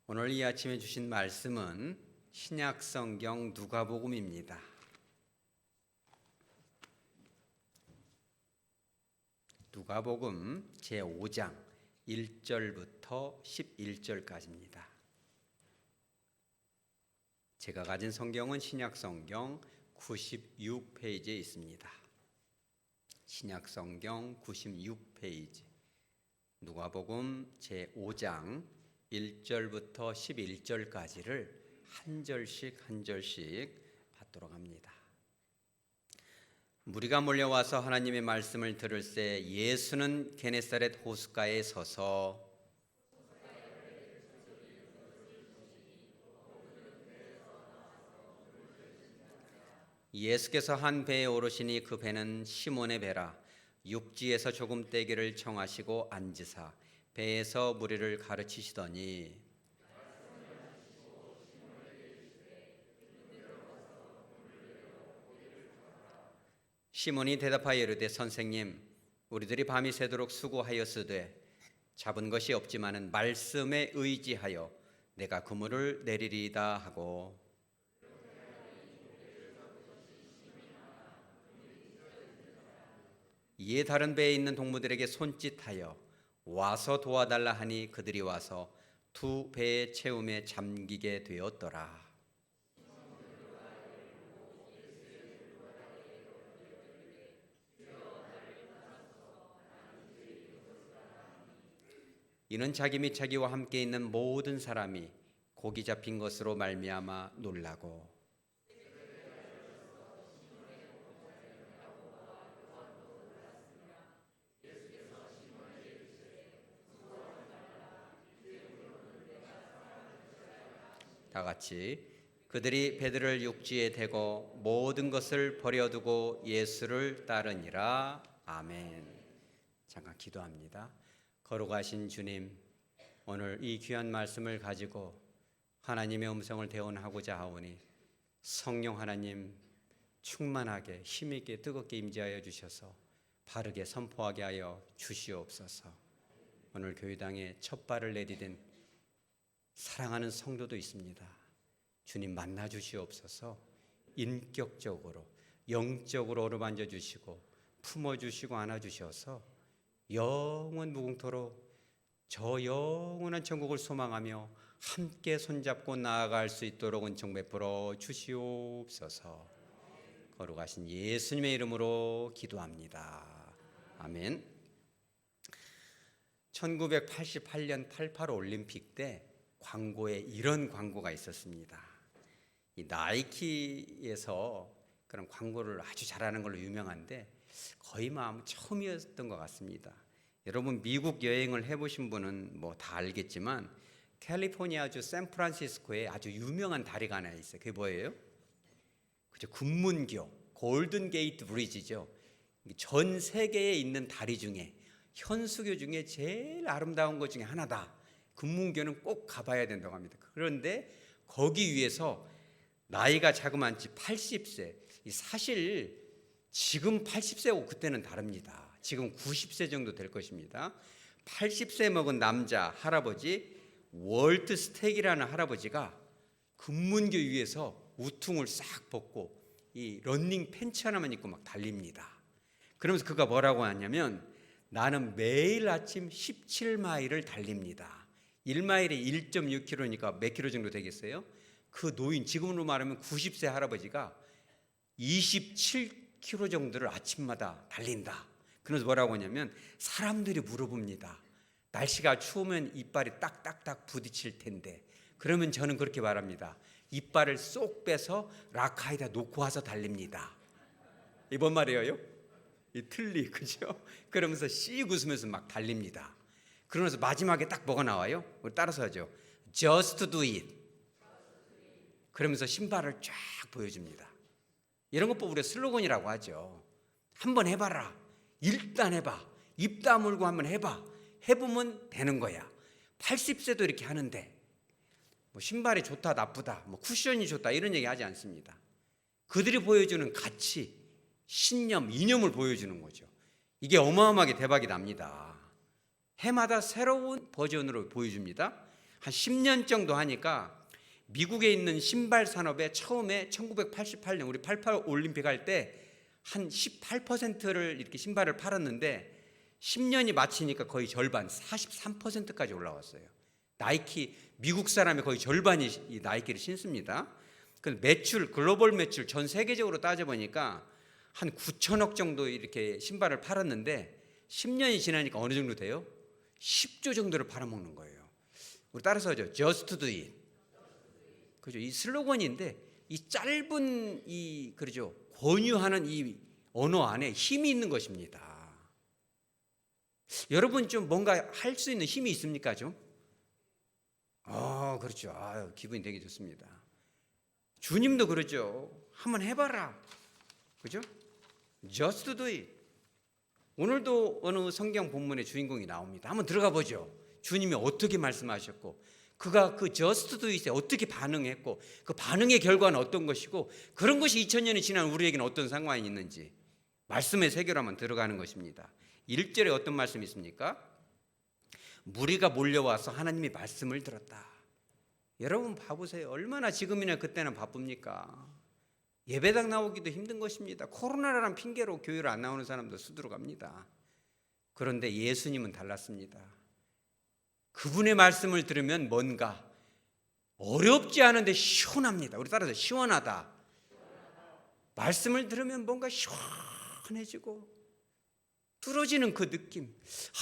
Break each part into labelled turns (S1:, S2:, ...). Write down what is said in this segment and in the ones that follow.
S1: 오늘 이 아침에 주신 말씀은 신약성경 누가복음입니다. 누가복음 제5장 1절부터 11절까지입니다. 제가 가진 성경은 신약성경 96페이지에 있습니다. 신약성경 96페이지 누가복음 제5장 1절부터 11절까지를 한 절씩 받도록 합니다. 무리가 몰려와서 하나님의 말씀을 들을새 예수는 게네사렛 호숫가에 서서 예수께서 한 배에 오르시니 그 배는 시몬의 배라. 육지에서 조금 떼기를 청하시고 앉으사 배에서 무리를 가르치시더니 시몬이 대답하여 이르되 선생님, 우리들이 밤이 새도록 수고하였으되 잡은 것이 없지만은 말씀에 의지하여 내가 그물을 내리리이다 하고 이에 다른 배에 있는 동무들에게 손짓하여 와서 도와달라 하니 그들이 와서 두 배의 채움에 잠기게 되었더라. 이는 자기 및 자기와 함께 있는 모든 사람이 고기 잡힌 것으로 말미암아 놀라고 다 같이 그들이 배들을 육지에 대고 모든 것을 버려두고 예수를 따르니라. 아멘. 잠깐 기도합니다. 거룩하신 주님, 오늘 이 귀한 말씀을 가지고 하나님의 음성을 대언하고자 하오니 성령 하나님 충만하게 힘있게 뜨겁게 임재하여 주셔서 바르게 선포하게 하여 주시옵소서. 오늘 교회당에 첫 발을 내디딘 사랑하는 성도도 있습니다. 주님 만나 주시옵소서. 인격적으로 영적으로 어루만져 주시고 품어 주시고 안아 주셔서 영원 무궁토록 저 영원한 천국을 소망하며 함께 손잡고 나아갈 수 있도록 은총 베풀어 주시옵소서. 거룩하신 예수님의 이름으로 기도합니다. 아멘. 1988년 88 올림픽 때 광고에 이런 광고가 있었습니다. 이 나이키에서 그런 광고를 아주 잘하는 걸로 유명한데 거의 처음이었던 것 같습니다. 여러분 미국 여행을 해보신 분은 뭐 다 알겠지만 캘리포니아주 샌프란시스코에 아주 유명한 다리가 하나 있어요. 그게 뭐예요? 그죠? 금문교 골든 게이트 브리지죠. 전 세계에 있는 다리 중에 현수교 중에 제일 아름다운 것 중에 하나다. 금문교는 꼭 가봐야 된다고 합니다. 그런데 거기 위해서 나이가 자그만치 80세, 사실 지금 80세고 그때는 다릅니다. 지금 90세 정도 될 것입니다. 80세 먹은 남자 할아버지 월트 스택이라는 할아버지가 금문교 위에서 우퉁을 싹 벗고 이 러닝 팬츠 하나만 입고 막 달립니다. 그러면서 그가 뭐라고 하냐면 나는 매일 아침 17마일을 달립니다. 1마일에 1.6km니까 몇 킬로 정도 되겠어요? 그 노인, 지금으로 말하면 90세 할아버지가 27km 정도를 아침마다 달린다. 그래서 뭐라고 하냐면 사람들이 물어봅니다. 날씨가 추우면 이빨이 딱딱딱 부딪힐 텐데 그러면 저는 그렇게 말합니다. 이빨을 쏙 빼서 라카에다 놓고 와서 달립니다. 이번 말이에요? 이 틀리, 그죠? 그러면서 씩 웃으면서 막 달립니다. 그러면서 마지막에 딱 뭐가 나와요? 우리 따라서 하죠. Just do it. 그러면서 신발을 쫙 보여줍니다. 이런 것 우리가 슬로건이라고 하죠. 한번 해봐라. 일단 해봐. 입 다물고 한번 해봐. 해보면 되는 거야. 80세도 이렇게 하는데 뭐 신발이 좋다 나쁘다 뭐 쿠션이 좋다 이런 얘기 하지 않습니다. 그들이 보여주는 가치, 신념, 이념을 보여주는 거죠. 이게 어마어마하게 대박이 납니다. 해마다 새로운 버전으로 보여줍니다. 한 10년 정도 하니까 미국에 있는 신발 산업에 처음에 1988년 우리 88 올림픽 할 때 한 18%를 이렇게 신발을 팔았는데 10년이 마치니까 거의 절반 43%까지 올라왔어요. 나이키 미국 사람의 거의 절반이 이 나이키를 신습니다. 그 매출 글로벌 매출 전 세계적으로 따져보니까 한 9천억 정도 이렇게 신발을 팔았는데 10년이 지나니까 어느 정도 돼요? 10조 정도를 팔아먹는 거예요. 우리 따라서 하죠. Just do it. 그죠? 이 슬로건인데 이 짧은 이 그러죠. 권유하는 이 언어 안에 힘이 있는 것입니다. 여러분 좀 뭔가 할 수 있는 힘이 있습니까 좀? 그렇죠. 기분이 되게 좋습니다. 주님도 그러죠. 한번 해봐라. 그죠? Just do it. 오늘도 어느 성경 본문의 주인공이 나옵니다. 한번 들어가 보죠. 주님이 어떻게 말씀하셨고 그가 그 just do it에 어떻게 반응했고 그 반응의 결과는 어떤 것이고 그런 것이 2000년이 지난 우리에게는 어떤 상관이 있는지 말씀의 세계로 한번 들어가는 것입니다. 1절에 어떤 말씀이 있습니까? 무리가 몰려와서 하나님의 말씀을 들었다. 여러분 봐보세요. 얼마나 지금이나 그때는 바쁩니까? 예배당 나오기도 힘든 것입니다. 코로나라는 핑계로 교회를 안 나오는 사람도 수두룩 합니다. 그런데 예수님은 달랐습니다. 그분의 말씀을 들으면 뭔가 어렵지 않은데 시원합니다. 우리 따라서 시원하다. 말씀을 들으면 뭔가 시원해지고 뚫어지는 그 느낌.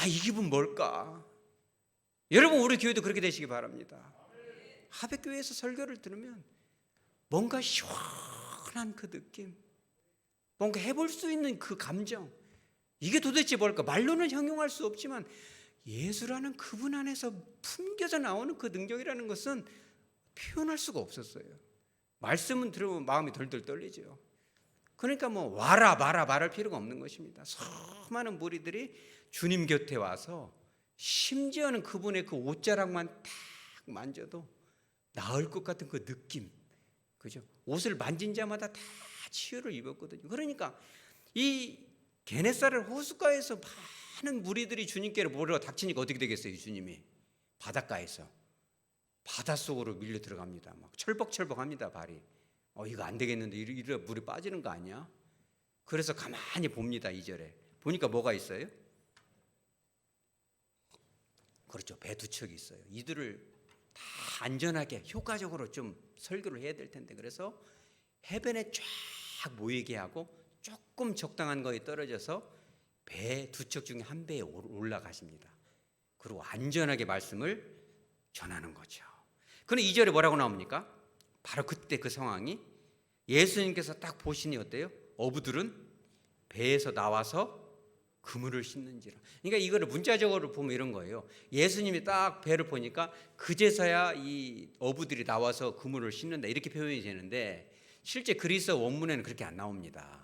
S1: 이 기분 뭘까? 여러분 우리 교회도 그렇게 되시기 바랍니다. 하백교회에서 설교를 들으면 뭔가 시원한 그 느낌, 뭔가 해볼 수 있는 그 감정, 이게 도대체 뭘까? 말로는 형용할 수 없지만 예수라는 그분 안에서 품겨져 나오는 그 능력이라는 것은 표현할 수가 없었어요. 말씀은 들으면 마음이 덜덜 떨리죠. 그러니까 와라 마라 말할 필요가 없는 것입니다. 수많은 무리들이 주님 곁에 와서 심지어는 그분의 그 옷자락만 딱 만져도 나을 것 같은 그 느낌, 그죠? 옷을 만진 자마다 다 치유를 입었거든요. 그러니까 이 게네사렛 호숫가에서 많은 무리들이 주님께로 몰려 닥치니까 어떻게 되겠어요? 주님이 바닷가에서 바닷속으로 밀려 들어갑니다. 막 철벅철벅합니다. 발이. 이거 안 되겠는데 이래 물이 빠지는 거 아니야? 그래서 가만히 봅니다. 2절에 보니까 뭐가 있어요? 그렇죠. 배 두 척이 있어요. 이들을 다 안전하게 효과적으로 좀 설교를 해야 될 텐데 그래서 해변에 쫙 모이게 하고 조금 적당한 거에 떨어져서 배 두 척 중에 한 배에 올라가십니다. 그리고 안전하게 말씀을 전하는 거죠. 그럼 2절에 뭐라고 나옵니까? 바로 그때 그 상황이 예수님께서 딱 보시니 어때요? 어부들은 배에서 나와서 그물을 씻는지라. 그러니까 이거를 문자적으로 보면 이런 거예요. 예수님이 딱 배를 보니까 그제서야 이 어부들이 나와서 그물을 씻는다 이렇게 표현이 되는데 실제 그리스어 원문에는 그렇게 안 나옵니다.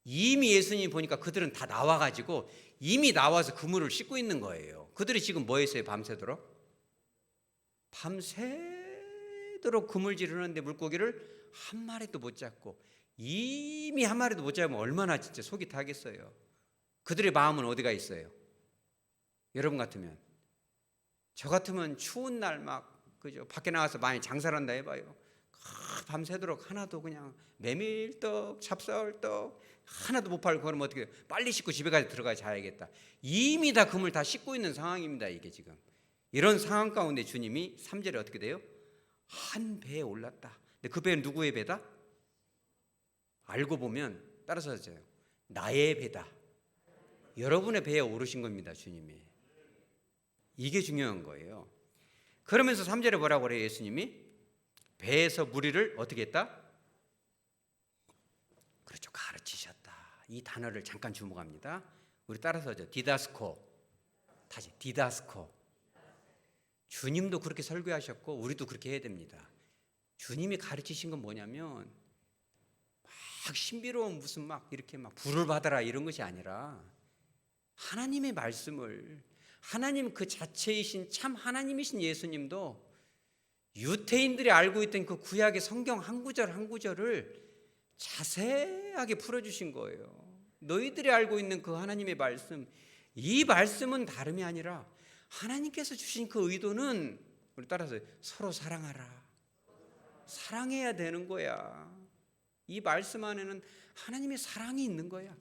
S1: 이미 예수님이 보니까 그들은 다 나와가지고 이미 나와서 그물을 씻고 있는 거예요. 그들이 지금 뭐 했어요? 밤새도록? 밤새도록 그물질을 하는데 물고기를 한 마리도 못 잡고 이미 한 마리도 못 잡으면 얼마나 진짜 속이 타겠어요. 그들의 마음은 어디가 있어요? 여러분 같으면 저 같으면 추운 날 막 그죠 밖에 나가서 많이 장사를 한다 해봐요. 밤새도록 하나도 그냥 메밀떡, 찹쌀떡 하나도 못 팔고 그러면 어떻게 해요? 빨리 씻고 집에 가서 들어가 자야겠다. 이미 다 그물 다 씻고 있는 상황입니다. 이게 지금 이런 상황 가운데 주님이 3절에 어떻게 돼요? 한 배에 올랐다. 근데 그 배는 누구의 배다? 알고 보면 따라서 하세요. 나의 배다. 여러분의 배에 오르신 겁니다. 주님이. 이게 중요한 거예요. 그러면서 3절에 뭐라고 그래요? 예수님이 배에서 무리를 어떻게 했다? 그렇죠. 가르치셨다. 이 단어를 잠깐 주목합니다. 우리 따라서 하죠. 디다스코. 다시 디다스코. 주님도 그렇게 설교하셨고 우리도 그렇게 해야 됩니다. 주님이 가르치신 건 뭐냐면 막 신비로운 무슨 막 이렇게 막 불을 받아라 이런 것이 아니라 하나님의 말씀을 하나님 그 자체이신 참 하나님이신 예수님도 유태인들이 알고 있던 그 구약의 성경 한 구절 한 구절을 자세하게 풀어주신 거예요. 너희들이 알고 있는 그 하나님의 말씀, 이 말씀은 다름이 아니라 하나님께서 주신 그 의도는 우리 따라서 서로 사랑하라. 사랑해야 되는 거야. 이 말씀 안에는 하나님의 사랑이 있는 거야.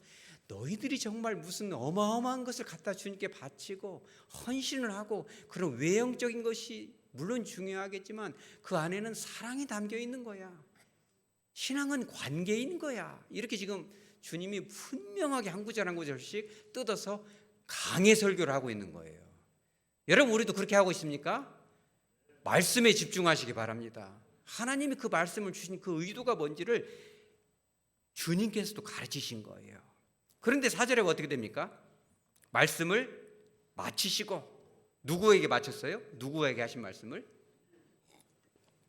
S1: 너희들이 정말 무슨 어마어마한 것을 갖다 주님께 바치고 헌신을 하고 그런 외형적인 것이 물론 중요하겠지만 그 안에는 사랑이 담겨 있는 거야. 신앙은 관계인 거야. 이렇게 지금 주님이 분명하게 한 구절 한 구절씩 뜯어서 강해 설교를 하고 있는 거예요. 여러분, 우리도 그렇게 하고 있습니까? 말씀에 집중하시기 바랍니다. 하나님이 그 말씀을 주신 그 의도가 뭔지를 주님께서도 가르치신 거예요. 그런데 4절에 어떻게 됩니까? 말씀을 마치시고 누구에게 마쳤어요? 누구에게 하신 말씀을?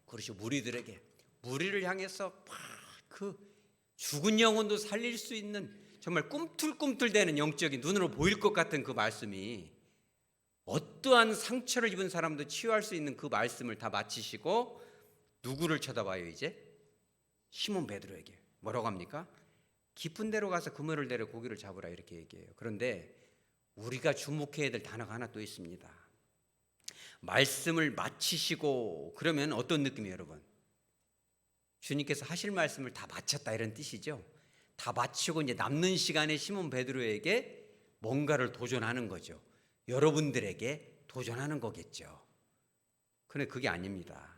S1: 그렇죠. 무리들에게. 무리를 향해서 그 죽은 영혼도 살릴 수 있는 정말 꿈틀꿈틀대는 영적인 눈으로 보일 것 같은 그 말씀이 어떠한 상처를 입은 사람도 치유할 수 있는 그 말씀을 다 마치시고 누구를 쳐다봐요 이제? 시몬 베드로에게. 뭐라고 합니까? 깊은 데로 가서 그물을 내려 고기를 잡으라 이렇게 얘기해요. 그런데 우리가 주목해야 될 단어가 하나 또 있습니다. 말씀을 마치시고 그러면 어떤 느낌이에요 여러분? 주님께서 하실 말씀을 다 마쳤다 이런 뜻이죠. 다 마치고 이제 남는 시간에 시몬 베드로에게 뭔가를 도전하는 거죠. 여러분들에게 도전하는 거겠죠. 그런데 그게 아닙니다.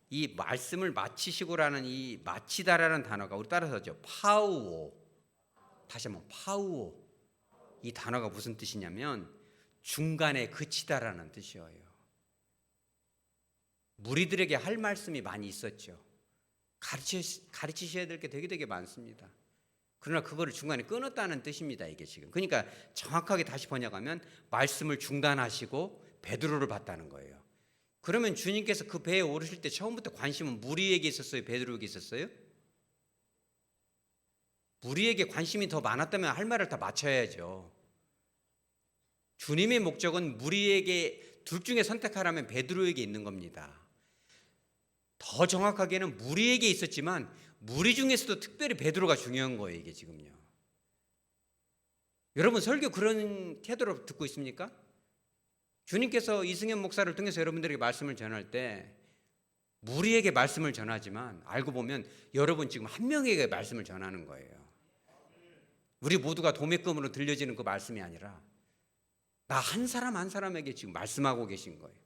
S1: 이 말씀을 마치시고라는 이 마치다라는 단어가 우리 따라서죠. 파우오. 다시 한번 파우오. 이 단어가 무슨 뜻이냐면 중간에 그치다라는 뜻이에요. 무리들에게 할 말씀이 많이 있었죠. 가르치셔야 될 게 되게 많습니다. 그러나 그거를 중간에 끊었다는 뜻입니다. 이게 지금. 그러니까 정확하게 다시 번역하면 말씀을 중단하시고 베드로를 봤다는 거예요. 그러면 주님께서 그 배에 오르실 때 처음부터 관심은 무리에게 있었어요? 베드로에게 있었어요? 무리에게 관심이 더 많았다면 할 말을 다 맞춰야죠. 주님의 목적은 무리에게 둘 중에 선택하라면 베드로에게 있는 겁니다. 더 정확하게는 무리에게 있었지만 무리 중에서도 특별히 베드로가 중요한 거예요. 이게 지금요. 여러분 설교 그런 태도로 듣고 있습니까? 주님께서 이승현 목사를 통해서 여러분들에게 말씀을 전할 때 무리에게 말씀을 전하지만 알고 보면 여러분 지금 한 명에게 말씀을 전하는 거예요. 우리 모두가 도매금으로 들려지는 그 말씀이 아니라 나 한 사람 한 사람에게 지금 말씀하고 계신 거예요.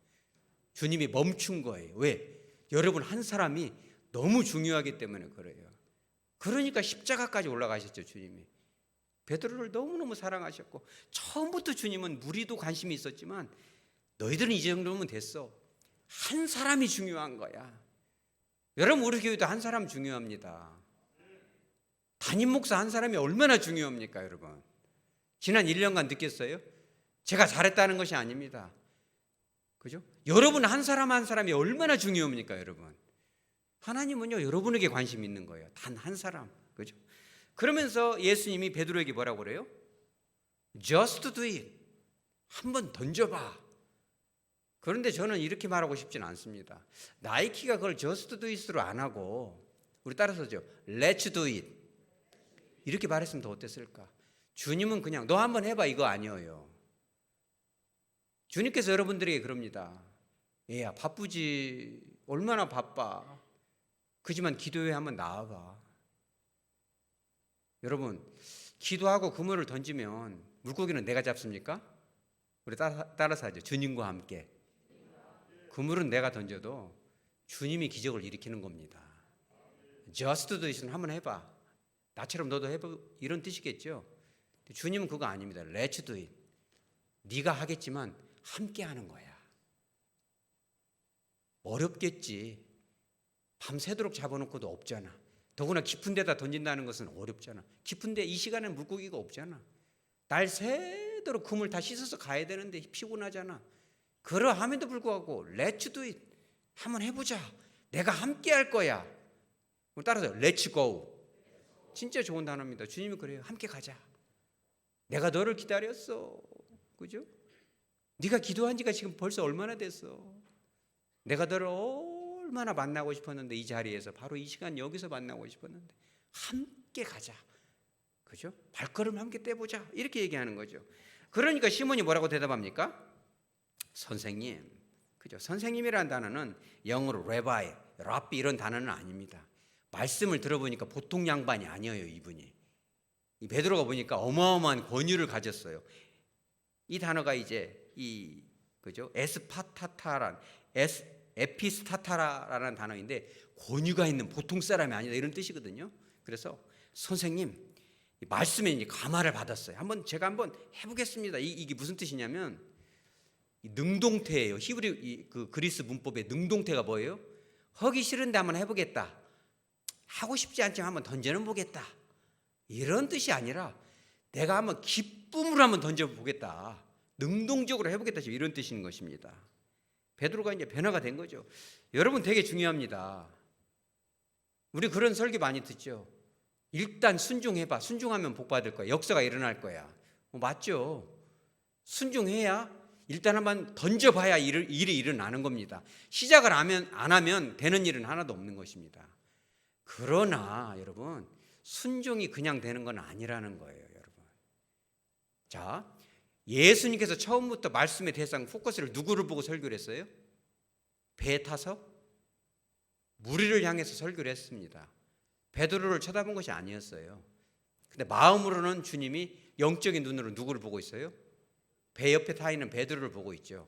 S1: 주님이 멈춘 거예요. 왜? 여러분 한 사람이 너무 중요하기 때문에 그래요. 그러니까 십자가까지 올라가셨죠. 주님이 베드로를 너무너무 사랑하셨고 처음부터 주님은 무리도 관심이 있었지만 너희들은 이 정도면 됐어. 한 사람이 중요한 거야. 여러분 우리 교회도 한 사람 중요합니다. 담임 목사 한 사람이 얼마나 중요합니까 여러분? 지난 1년간 느꼈어요? 제가 잘했다는 것이 아닙니다. 그죠? 여러분 한 사람 한 사람이 얼마나 중요합니까 여러분? 하나님은요 여러분에게 관심이 있는 거예요. 단 한 사람. 그죠? 그러면서 예수님이 베드로에게 뭐라고 그래요? Just do it. 한번 던져봐. 그런데 저는 이렇게 말하고 싶지는 않습니다. 나이키가 그걸 Just do it으로 안 하고 우리 따라서죠. Let's do it. 이렇게 말했으면 더 어땠을까? 주님은 그냥 너 한번 해봐 이거 아니에요. 주님께서 여러분들에게 그럽니다. 얘야 바쁘지. 얼마나 바빠. 그지만 기도회 한번 나와봐. 여러분 기도하고 그물을 던지면 물고기는 내가 잡습니까? 우리 따라서 하죠. 주님과 함께. 그물은 내가 던져도 주님이 기적을 일으키는 겁니다. Just do it은 한번 해봐. 나처럼 너도 해봐. 이런 뜻이겠죠. 주님은 그거 아닙니다. Let's do it. 네가 하겠지만 함께 하는 거야. 어렵겠지. 밤새도록 잡아놓고도 없잖아. 더구나 깊은 데다 던진다는 것은 어렵잖아. 깊은 데 이 시간에는 물고기가 없잖아. 날 새도록 그물 다 씻어서 가야 되는데 피곤하잖아. 그러함에도 불구하고 Let's do it. 한번 해보자. 내가 함께 할 거야. 따라서 Let's go. 진짜 좋은 단어입니다. 주님이 그래요. 함께 가자. 내가 너를 기다렸어. 그죠? 네가 기도한 지가 지금 벌써 얼마나 됐어. 내가 너를 얼마나 만나고 싶었는데 이 자리에서 바로 이 시간 여기서 만나고 싶었는데 함께 가자. 그죠? 발걸음 함께 떼보자. 이렇게 얘기하는 거죠. 그러니까 시몬이 뭐라고 대답합니까? 선생님, 그죠? 선생님이라는 단어는 영어로 레바이, 랍비 이런 단어는 아닙니다. 말씀을 들어보니까 보통 양반이 아니에요, 이분이. 이 베드로가 보니까 어마어마한 권위를 가졌어요. 이 단어가 이제 이 그죠? 에피스타타라는 단어인데 권위가 있는 보통 사람이 아니다 이런 뜻이거든요. 그래서 선생님 말씀에 이제 감화를 받았어요. 제가 한번 해보겠습니다. 이게 무슨 뜻이냐면 능동태예요. 히브리 그 그리스 문법의 능동태가 뭐예요? 하기 싫은데 한번 해보겠다. 하고 싶지 않지만 한번 던져는 보겠다. 이런 뜻이 아니라 내가 한번 기쁨으로 한번 던져보겠다. 능동적으로 해보겠다. 이런 뜻인 것입니다. 베드로가 이제 변화가 된 거죠. 여러분 되게 중요합니다. 우리 그런 설교 많이 듣죠. 일단 순종해봐. 순종하면 복 받을 거야. 역사가 일어날 거야. 맞죠? 순종해야 일단 한번 던져봐야 일이 일어나는 겁니다. 시작을 안 하면 되는 일은 하나도 없는 것입니다. 그러나 여러분 순종이 그냥 되는 건 아니라는 거예요, 여러분. 자, 예수님께서 처음부터 말씀의 대상 포커스를 누구를 보고 설교를 했어요? 배에 타서 무리를 향해서 설교를 했습니다. 베드로를 쳐다본 것이 아니었어요. 근데 마음으로는 주님이 영적인 눈으로 누구를 보고 있어요? 배 옆에 타 있는 베드로를 보고 있죠.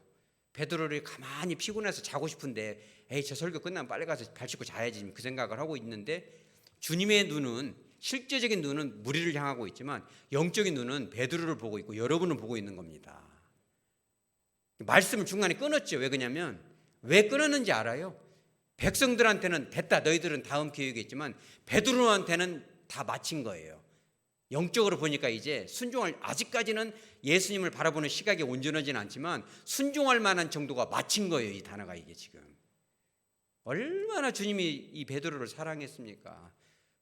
S1: 베드로를 가만히 피곤해서 자고 싶은데 에이 저 설교 끝나면 빨리 가서 발 씻고 자야지 그 생각을 하고 있는데 주님의 눈은 실제적인 눈은 무리를 향하고 있지만 영적인 눈은 베드로를 보고 있고 여러분을 보고 있는 겁니다. 말씀을 중간에 끊었죠. 왜 그러냐면 왜 끊었는지 알아요? 백성들한테는 됐다 너희들은 다음 기회겠지만 베드로한테는 다 마친 거예요. 영적으로 보니까 이제 순종할 아직까지는 예수님을 바라보는 시각이 온전하지는 않지만 순종할 만한 정도가 마친 거예요. 이 단어가 이게 지금 얼마나 주님이 이 베드로를 사랑했습니까?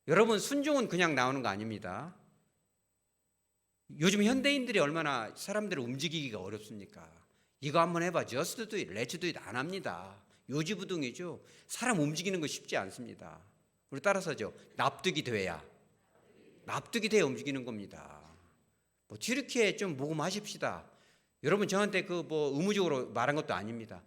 S1: 여러분 순종은 그냥 나오는 거 아닙니다. 요즘 현대인들이 얼마나 사람들을 움직이기가 어렵습니까? 이거 한번 해봐. just do it, let's do it 안 합니다. 요지부동이죠. 사람 움직이는 거 쉽지 않습니다. 우리 따라서죠. 납득이 돼야 움직이는 겁니다. 이렇게 좀 모금하십시다. 여러분 저한테 의무적으로 말한 것도 아닙니다.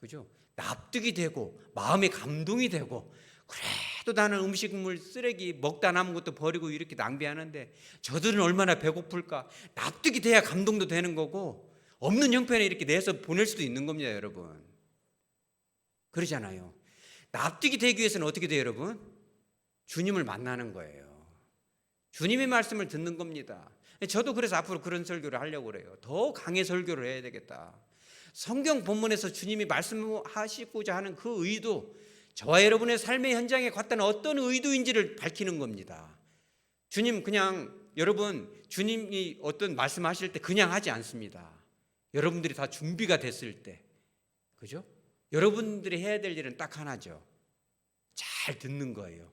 S1: 그죠? 납득이 되고 마음에 감동이 되고 그래도 나는 음식물 쓰레기 먹다 남은 것도 버리고 이렇게 낭비하는데 저들은 얼마나 배고플까? 납득이 돼야 감동도 되는 거고 없는 형편에 이렇게 내서 보낼 수도 있는 겁니다, 여러분. 그러잖아요. 납득이 되기 위해서는 어떻게 돼요, 여러분? 주님을 만나는 거예요. 주님의 말씀을 듣는 겁니다. 저도 그래서 앞으로 그런 설교를 하려고 그래요. 더 강의 설교를 해야 되겠다. 성경 본문에서 주님이 말씀하시고자 하는 그 의도, 저와 여러분의 삶의 현장에 갖다는 어떤 의도인지를 밝히는 겁니다. 주님 그냥 여러분 주님이 어떤 말씀하실 때 그냥 하지 않습니다. 여러분들이 다 준비가 됐을 때, 그죠? 여러분들이 해야 될 일은 딱 하나죠. 잘 듣는 거예요.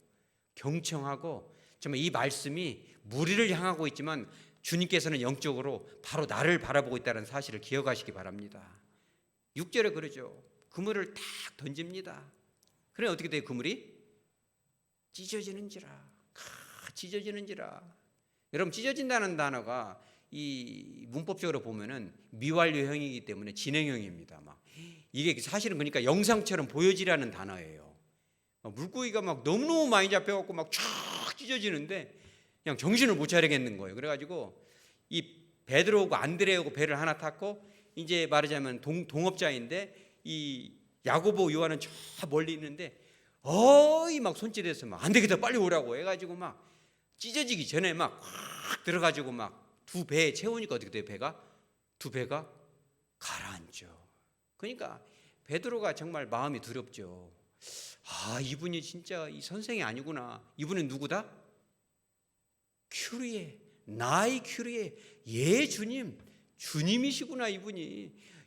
S1: 경청하고 정말 이 말씀이 무리를 향하고 있지만 주님께서는 영적으로 바로 나를 바라보고 있다는 사실을 기억하시기 바랍니다. 6절에 그러죠. 그물을 탁 던집니다. 그래 어떻게 돼요? 그물이 찢어지는지라. 여러분 찢어진다는 단어가 이 문법적으로 보면은 미완료형이기 때문에 진행형입니다. 이게 사실은 그러니까 영상처럼 보여지라는 단어예요. 물고기가 너무너무 많이 잡혀갖고 쫙 찢어지는데 그냥 정신을 못 차리겠는 거예요. 그래가지고 이 베드로하고 안드레하고 배를 하나 탔고 이제 말하자면 동업자인데 이 야고보 요한은 저 멀리 있는데 손짓해서 안 되겠다 빨리 오라고 해가지고 찢어지기 전에 확 들어가지고 두 배에 채우니까 어떻게 돼요? 두 배가 가라앉죠. 그러니까 베드로가 정말 마음이 두렵죠. 이분이 진짜 이 선생이 아니구나. 이분은 누구다? 큐리에, 나의 큐리에, 예 주님, 주님이시구나.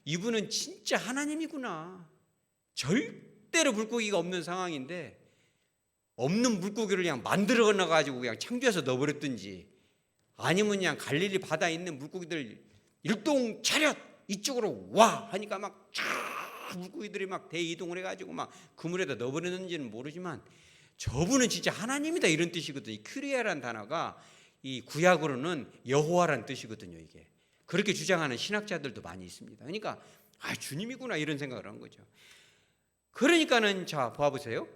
S1: 이분은 진짜 하나님이구나. 절대로 물고기가 없는 상황인데 없는 물고기를 그냥 만들어 가지고 그냥 창조해서 넣어버렸든지 아니면 그냥 갈릴리 바다에 있는 물고기들 일동 차렷 이쪽으로 와 하니까 물고기들이 대이동을 해가지고 그물에다 넣어버렸는지는 모르지만 저분은 진짜 하나님이다 이런 뜻이거든요. 이 큐리아라는 단어가 이 구약으로는 여호와라는 뜻이거든요. 이게 그렇게 주장하는 신학자들도 많이 있습니다. 그러니까 아, 주님이구나 이런 생각을 한 거죠. 그러니까는 자, 봐보세요.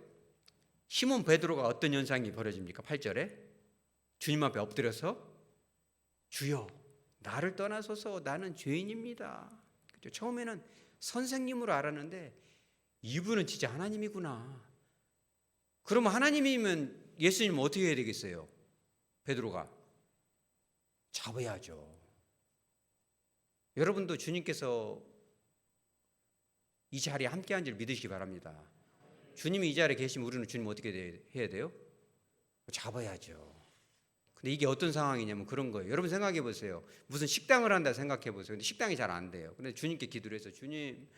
S1: 시몬 베드로가 어떤 현상이 벌어집니까? 8절에 주님 앞에 엎드려서 주여 나를 떠나소서 나는 죄인입니다. 그렇죠? 처음에는 선생님으로 알았는데 이분은 진짜 하나님이구나. 그러면 하나님이면 예수님은 어떻게 해야 되겠어요? 베드로가 잡아야죠. 여러분도 주님께서 이 자리에 함께 한 줄 믿으시기 바랍니다. 주님이 이 자리에 계시면 우리는 주님 어떻게 해야 돼요? 잡아야죠. 근데 이게 어떤 상황이냐면 그런 거예요. 여러분 생각해 보세요. 무슨 식당을 한다 생각해 보세요. 근데 식당이 잘 안 돼요. 근데 주님께 기도를 해서 주님,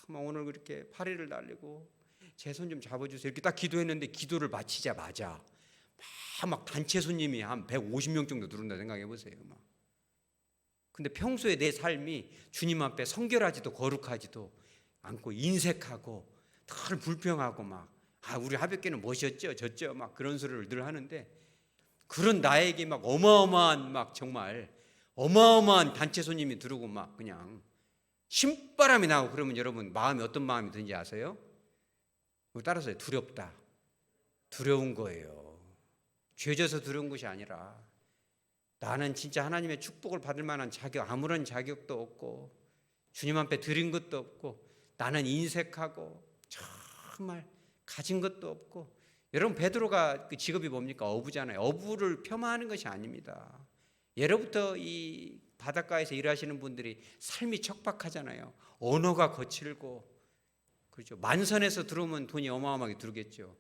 S1: 막 오늘 그렇게 파리를 날리고 제 손 좀 잡아주세요. 이렇게 딱 기도했는데 기도를 마치자마자 막 단체 손님이 한 150명 정도 들어온다 생각해 보세요. 막. 근데 평소에 내 삶이 주님 앞에 성결하지도 거룩하지도 않고 인색하고 늘 불평하고 막 우리 하백기는 뭐셨죠? 졌죠? 막 그런 소리를 늘 하는데 그런 나에게 막 어마어마한 막 정말 어마어마한 단체 손님이 들어오고 막 그냥 신바람이 나고 그러면 여러분 마음이 어떤 마음이 드는지 아세요? 따라서 두렵다. 두려운 거예요. 죄져서 두려운 것이 아니라 나는 진짜 하나님의 축복을 받을 만한 자격, 아무런 자격도 없고 주님 앞에 드린 것도 없고 나는 인색하고 정말 가진 것도 없고. 여러분 베드로가 그 직업이 뭡니까? 어부잖아요. 어부를 폄하하는 것이 아닙니다. 예로부터 이 바닷가에서 일하시는 분들이 삶이 척박하잖아요. 언어가 거칠고 그렇죠. 만선에서 들어오면 돈이 어마어마하게 들겠죠.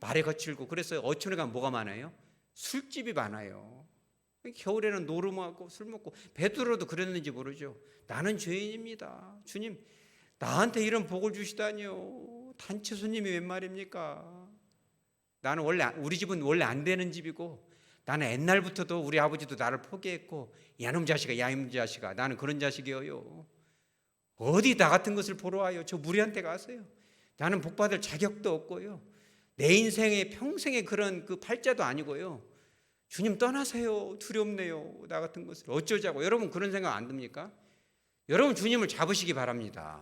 S1: 말에 거칠고. 그래서 어촌에 가면 뭐가 많아요? 술집이 많아요. 겨울에는 노름하고 술 먹고. 베드로도 그랬는지 모르죠. 나는 죄인입니다. 주님 나한테 이런 복을 주시다니요. 단체 손님이 웬 말입니까? 나는 원래 우리 집은 원래 안 되는 집이고 나는 옛날부터도 우리 아버지도 나를 포기했고 야놈 자식아 야놈 자식아 나는 그런 자식이에요. 어디 나 같은 것을 보러 와요. 저 무리한테 가세요. 나는 복받을 자격도 없고요. 내 인생의 평생의 그런 그 팔자도 아니고요. 주님 떠나세요. 두렵네요. 나 같은 것을 어쩌자고. 여러분 그런 생각 안 듭니까? 여러분 주님을 잡으시기 바랍니다.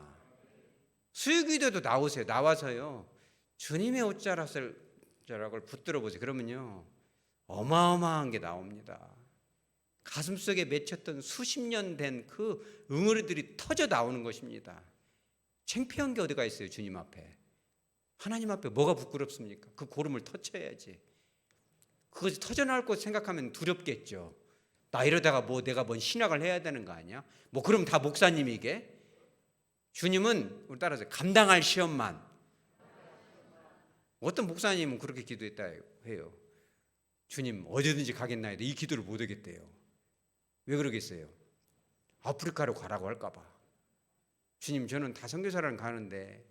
S1: 수요기도도 나오세요. 나와서요. 주님의 옷자락을 붙들어 보세요. 그러면요. 어마어마한 게 나옵니다. 가슴속에 맺혔던 수십 년 된 그 응어리들이 터져 나오는 것입니다. 창피한 게 어디가 있어요? 주님 앞에. 하나님 앞에 뭐가 부끄럽습니까? 그 고름을 터쳐야지. 그것이 터져나올 것 생각하면 두렵겠죠. 나 이러다가 내가 뭔 신학을 해야 되는 거 아니야? 그럼 다 목사님이게? 주님은 우리 따라서 감당할 시험만. 어떤 목사님은 그렇게 기도했다 해요. 주님 어디든지 가겠나이다. 이 기도를 못 하겠대요. 왜 그러겠어요? 아프리카로 가라고 할까 봐. 주님 저는 다 선교사랑 가는데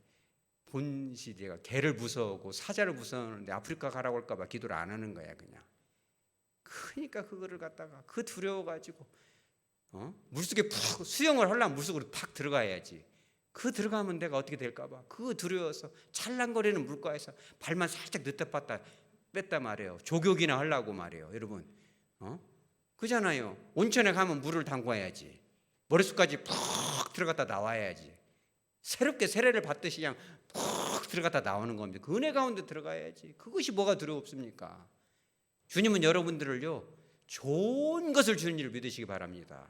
S1: 본시대가 개를 무서워하고 사자를 무서워하는데 아프리카 가라고 할까 봐 기도를 안 하는 거야 그냥. 그러니까 그거를 갖다가 그 두려워가지고 물속에 푹 수영을 하려면 물속으로 팍 들어가야지. 그 들어가면 내가 어떻게 될까 봐 그거 두려워서 찰랑거리는 물가에서 발만 살짝 늦다 뺐다 말이에요. 조격이나 하려고 말이에요. 여러분 그잖아요. 온천에 가면 물을 담궈야지. 머릿속까지 푹 들어갔다 나와야지. 새롭게 세례를 받듯이 그냥 푹 들어갔다 나오는 겁니다. 그 은혜 가운데 들어가야지. 그것이 뭐가 두렵습니까? 주님은 여러분들을요 좋은 것을 주는 일을 믿으시기 바랍니다.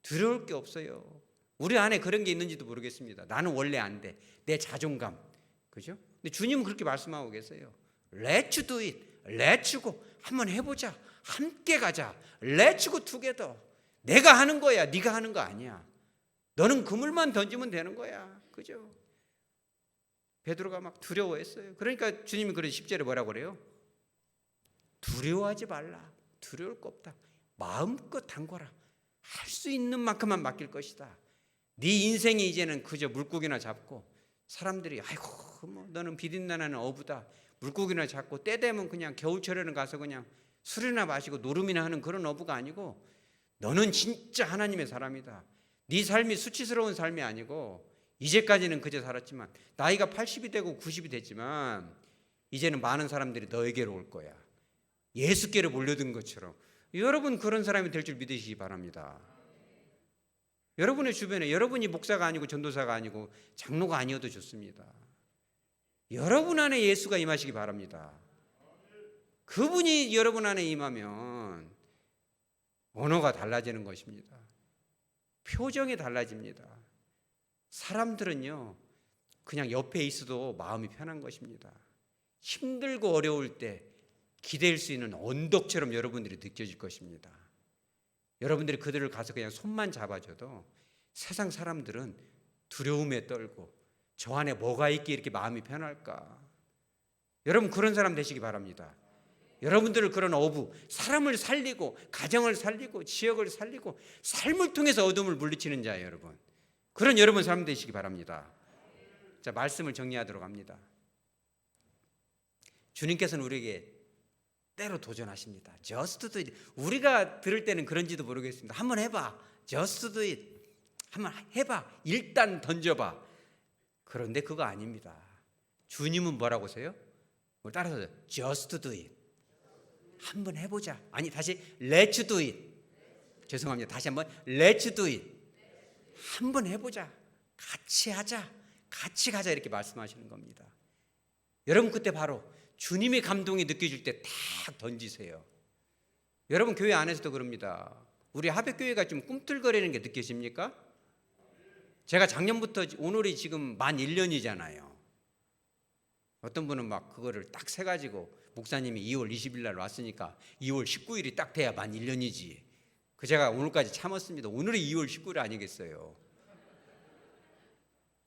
S1: 두려울 게 없어요. 우리 안에 그런 게 있는지도 모르겠습니다. 나는 원래 안 돼. 내 자존감. 그죠? 근데 주님은 그렇게 말씀하고 계세요. Let's do it. Let's go. 한번 해보자. 함께 가자. Let's go together. 내가 하는 거야. 네가 하는 거 아니야. 너는 그물만 던지면 되는 거야. 그죠? 베드로가 막 두려워했어요. 그러니까 주님이 그런 10절에 뭐라고 그래요? 두려워하지 말라. 두려울 거 없다. 마음껏 담궈라. 할 수 있는 만큼만 맡길 것이다. 네 인생이 이제는 그저 물고기나 잡고 사람들이 아이고 너는 비린내나는 어부다. 물고기나 잡고 때 되면 그냥 겨울철에는 가서 그냥 술이나 마시고 노름이나 하는 그런 어부가 아니고 너는 진짜 하나님의 사람이다. 네 삶이 수치스러운 삶이 아니고 이제까지는 그저 살았지만 나이가 80이 되고 90이 됐지만 이제는 많은 사람들이 너에게로 올 거야. 예수께로 몰려든 것처럼. 여러분 그런 사람이 될 줄 믿으시기 바랍니다. 여러분의 주변에 여러분이 목사가 아니고 전도사가 아니고 장로가 아니어도 좋습니다. 여러분 안에 예수가 임하시기 바랍니다. 그분이 여러분 안에 임하면 언어가 달라지는 것입니다. 표정이 달라집니다. 사람들은요, 그냥 옆에 있어도 마음이 편한 것입니다. 힘들고 어려울 때 기댈 수 있는 언덕처럼 여러분들이 느껴질 것입니다. 여러분들이 그들을 가서 그냥 손만 잡아줘도 세상 사람들은 두려움에 떨고 저 안에 뭐가 있기에 이렇게 마음이 편할까? 여러분 그런 사람 되시기 바랍니다. 여러분들을 그런 어부, 사람을 살리고 가정을 살리고 지역을 살리고 삶을 통해서 어둠을 물리치는 자예요, 여러분. 그런 여러분 사람 되시기 바랍니다. 자, 말씀을 정리하도록 합니다. 주님께서는 우리에게 때로 도전하십니다. Just do it. 우리가 들을 때는 그런지도 모르겠습니다. 한번 해봐. Just do it. 한번 해봐. 일단 던져봐. 그런데 그거 아닙니다. 주님은 뭐라고 하세요? 따라서 Just do it. 한번 해보자. 아니 다시 Let's do it. 죄송합니다. 다시 한번 Let's do it. 한번 해보자. 같이 하자. 같이 가자 이렇게 말씀하시는 겁니다. 여러분 그때 바로 주님의 감동이 느껴질 때 탁 던지세요. 여러분 교회 안에서도 그럽니다. 우리 하백교회가 좀 꿈틀거리는 게 느껴집니까? 제가 작년부터 오늘이 지금 만 1년이잖아요. 어떤 분은 막 그거를 딱 세가지고 목사님이 2월 20일 날 왔으니까 2월 19일이 딱 돼야 만 1년이지. 그 제가 오늘까지 참았습니다. 오늘이 2월 19일 아니겠어요?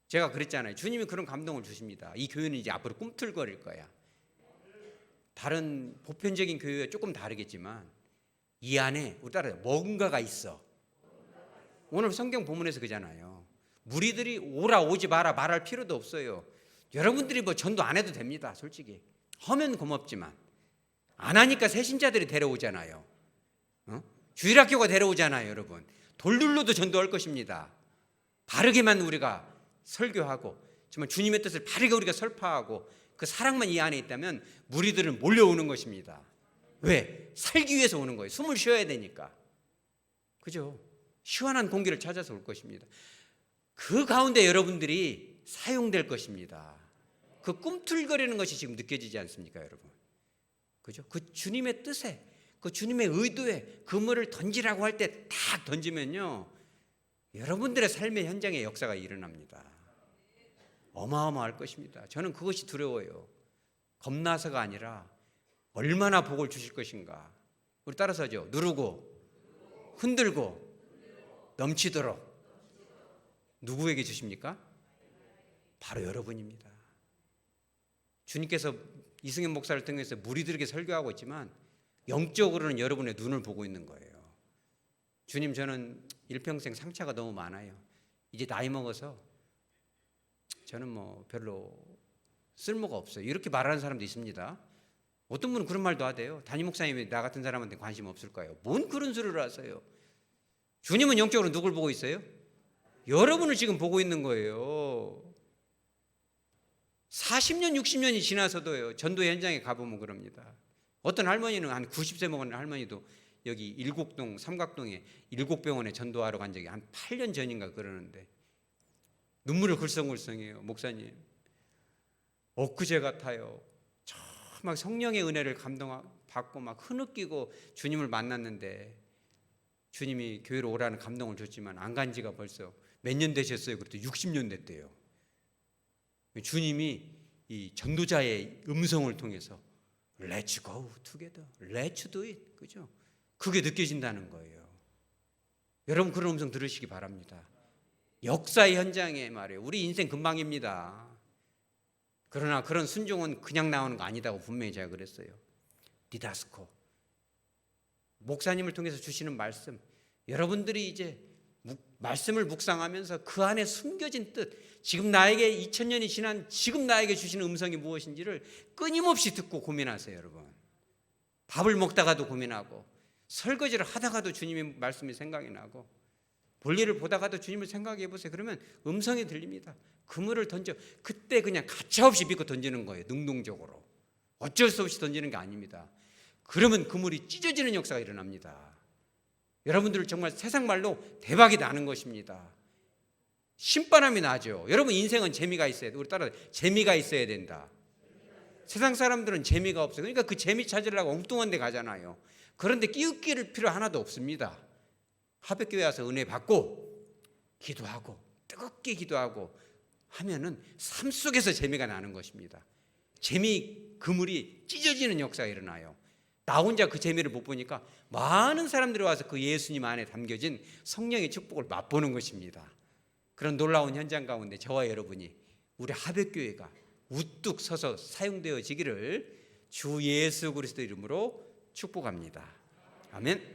S1: 제가 그랬잖아요. 주님이 그런 감동을 주십니다. 이 교회는 이제 앞으로 꿈틀거릴 거야. 다른 보편적인 교회와 조금 다르겠지만 이 안에 우리 따라 뭔가가 있어. 오늘 성경 본문에서 그잖아요. 무리들이 오라 오지 마라 말할 필요도 없어요. 여러분들이 뭐 전도 안 해도 됩니다. 솔직히 하면 고맙지만 안 하니까 새신자들이 데려오잖아요. 주일학교가 데려오잖아요. 여러분 돌들로도 전도할 것입니다. 바르게만 우리가 설교하고 정말 주님의 뜻을 바르게 우리가 설파하고 그 사랑만 이 안에 있다면 무리들은 몰려오는 것입니다. 왜? 살기 위해서 오는 거예요. 숨을 쉬어야 되니까. 그죠? 시원한 공기를 찾아서 올 것입니다. 그 가운데 여러분들이 사용될 것입니다. 그 꿈틀거리는 것이 지금 느껴지지 않습니까, 여러분? 그죠? 그 주님의 뜻에, 그 주님의 의도에 그물을 던지라고 할 때 딱 던지면요, 여러분들의 삶의 현장에 역사가 일어납니다. 어마어마할 것입니다. 저는 그것이 두려워요. 겁나서가 아니라 얼마나 복을 주실 것인가. 우리 따라서 하죠. 누르고 흔들고 넘치도록. 누구에게 주십니까? 바로 여러분입니다. 주님께서 이승현 목사를 통해서 무리들에게 설교하고 있지만 영적으로는 여러분의 눈을 보고 있는 거예요. 주님, 저는 일평생 상처가 너무 많아요. 이제 나이 먹어서 저는 뭐 별로 쓸모가 없어요. 이렇게 말하는 사람도 있습니다. 어떤 분은 그런 말도 하대요. 담임 목사님이 나 같은 사람한테 관심 없을까요? 뭔 그런 소리를 하세요? 주님은 영적으로 누굴 보고 있어요? 여러분을 지금 보고 있는 거예요. 40년, 60년이 지나서도요. 전도 현장에 가보면 그럽니다. 어떤 할머니는 한 90세 먹은 할머니도 여기 일곡동 삼각동에 일곡병원에 전도하러 간 적이 한 8년 전인가 그러는데 눈물을 글썽글썽해요. 목사님, 엊그제 같아요. 막 성령의 은혜를 감동받고 막 흐느끼고 주님을 만났는데 주님이 교회로 오라는 감동을 줬지만 안 간 지가 벌써 몇 년 되셨어요? 그랬더니 60년 됐대요. 주님이 이 전도자의 음성을 통해서 Let's go together, Let's do it, 그죠? 그게 느껴진다는 거예요. 여러분 그런 음성 들으시기 바랍니다. 역사의 현장에 말이에요. 우리 인생 금방입니다. 그러나 그런 순종은 그냥 나오는 거 아니다고 분명히 제가 그랬어요. 디다스코, 목사님을 통해서 주시는 말씀, 여러분들이 이제 말씀을 묵상하면서 그 안에 숨겨진 뜻, 지금 나에게 2000년이 지난 지금 나에게 주시는 음성이 무엇인지를 끊임없이 듣고 고민하세요. 여러분 밥을 먹다가도 고민하고 설거지를 하다가도 주님의 말씀이 생각이 나고 볼일을 보다가도 주님을 생각해 보세요. 그러면 음성이 들립니다. 그물을 던져. 그때 그냥 가차없이 믿고 던지는 거예요. 능동적으로. 어쩔 수 없이 던지는 게 아닙니다. 그러면 그물이 찢어지는 역사가 일어납니다. 여러분들 정말 세상 말로 대박이 나는 것입니다. 신바람이 나죠. 여러분 인생은 재미가 있어야 돼. 우리 따라 재미가 있어야 된다. 세상 사람들은 재미가 없어요. 그러니까 그 재미 찾으려고 엉뚱한 데 가잖아요. 그런데 끼웃길 필요 하나도 없습니다. 하백교회 와서 은혜 받고 기도하고 뜨겁게 기도하고 하면은 삶 속에서 재미가 나는 것입니다. 재미 그물이 찢어지는 역사가 일어나요. 나 혼자 그 재미를 못 보니까 많은 사람들이 와서 그 예수님 안에 담겨진 성령의 축복을 맛보는 것입니다. 그런 놀라운 현장 가운데 저와 여러분이 우리 하백교회가 우뚝 서서 사용되어지기를 주 예수 그리스도 이름으로 축복합니다. 아멘.